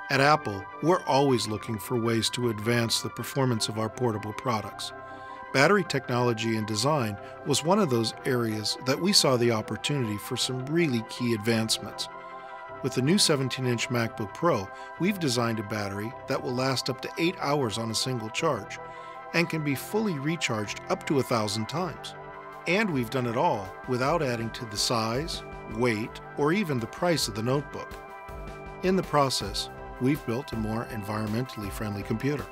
At Apple, we're always looking for ways to advance the performance of our portable products. Battery technology and design was one of those areas that we saw the opportunity for some really key advancements. With the new 17-inch MacBook Pro, we've designed a battery that will last up to 8 hours on a single charge and can be fully recharged up to 1,000 times. And we've done it all without adding to the size, weight, or even the price of the notebook. In the process, we've built a more environmentally friendly computer.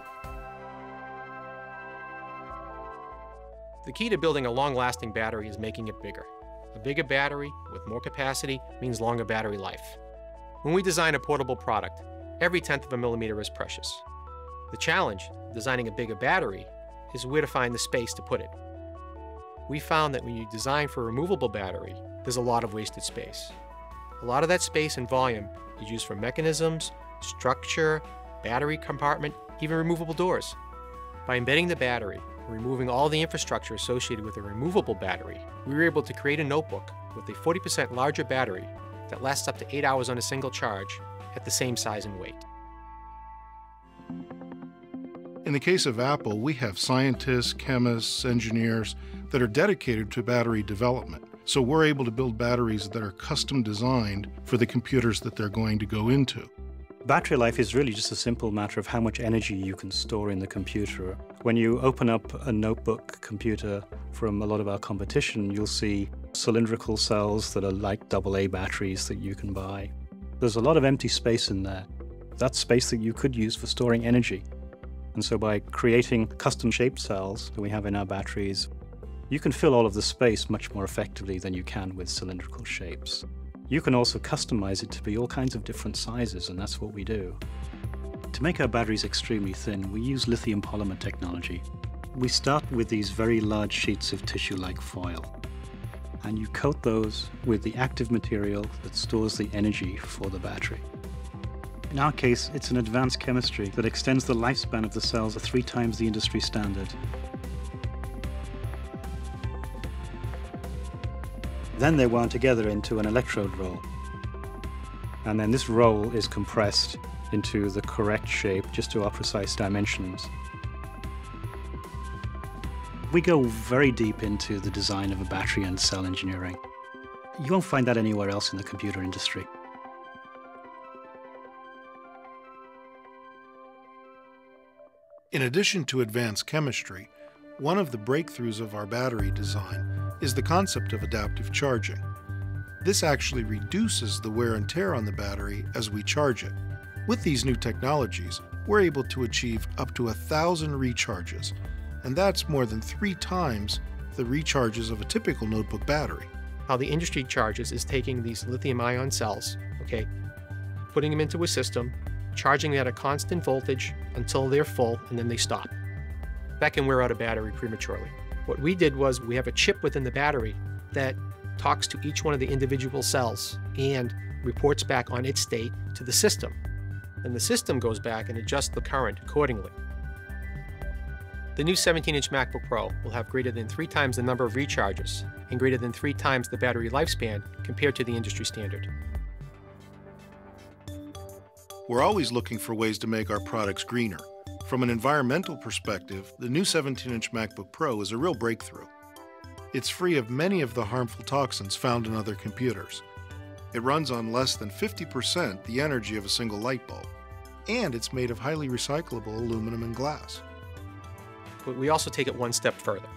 The key to building a long-lasting battery is making it bigger. A bigger battery with more capacity means longer battery life. When we design a portable product, every 1/10 of a millimeter is precious. The challenge, designing a bigger battery, is where to find the space to put it. We found that when you design for a removable battery, there's a lot of wasted space. A lot of that space and volume is used for mechanisms, structure, battery compartment, even removable doors. By embedding the battery and removing all the infrastructure associated with a removable battery, we were able to create a notebook with a 40% larger battery that lasts up to 8 hours on a single charge at the same size and weight. In the case of Apple, we have scientists, chemists, engineers that are dedicated to battery development. So we're able to build batteries that are custom designed for the computers that they're going to go into. Battery life is really just a simple matter of how much energy you can store in the computer. When you open up a notebook computer from a lot of our competition, you'll see cylindrical cells that are like AA batteries that you can buy. There's a lot of empty space in there. That's space that you could use for storing energy. And so by creating custom-shaped cells that we have in our batteries, you can fill all of the space much more effectively than you can with cylindrical shapes. You can also customize it to be all kinds of different sizes, and that's what we do. To make our batteries extremely thin, we use lithium polymer technology. We start with these very large sheets of tissue-like foil, and you coat those with the active material that stores the energy for the battery. In our case, it's an advanced chemistry that extends the lifespan of the cells to 3 times the industry standard. Then they're wound together into an electrode roll. And then this roll is compressed into the correct shape just to our precise dimensions. We go very deep into the design of a battery and cell engineering. You won't find that anywhere else in the computer industry. In addition to advanced chemistry, one of the breakthroughs of our battery design is the concept of adaptive charging. This actually reduces the wear and tear on the battery as we charge it. With these new technologies, we're able to achieve up to 1,000 recharges, and that's more than 3 times the recharges of a typical notebook battery. How the industry charges is taking these lithium-ion cells, putting them into a system, charging at a constant voltage until they're full, and then they stop. That can wear out a battery prematurely. What we did was we have a chip within the battery that talks to each one of the individual cells and reports back on its state to the system. And the system goes back and adjusts the current accordingly. The new 17-inch MacBook Pro will have greater than 3 times the number of recharges and greater than 3 times the battery lifespan compared to the industry standard. We're always looking for ways to make our products greener. From an environmental perspective, the new 17-inch MacBook Pro is a real breakthrough. It's free of many of the harmful toxins found in other computers. It runs on less than 50% the energy of a single light bulb, and it's made of highly recyclable aluminum and glass. But we also take it one step further.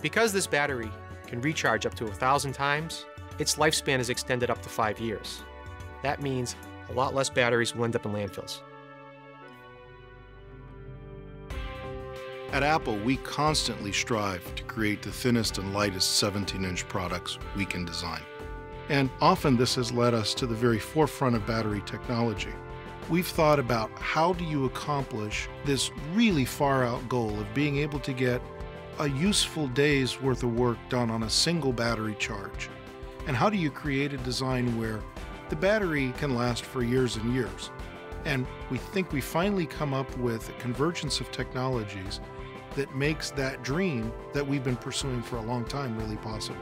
Because this battery can recharge up to 1,000 times, its lifespan is extended up to 5 years. That means a lot less batteries will end up in landfills. At Apple, we constantly strive to create the thinnest and lightest 17-inch products we can design. And often this has led us to the very forefront of battery technology. We've thought about how do you accomplish this really far-out goal of being able to get a useful day's worth of work done on a single battery charge? And how do you create a design where the battery can last for years and years? And we think we finally come up with a convergence of technologies that makes that dream that we've been pursuing for a long time really possible.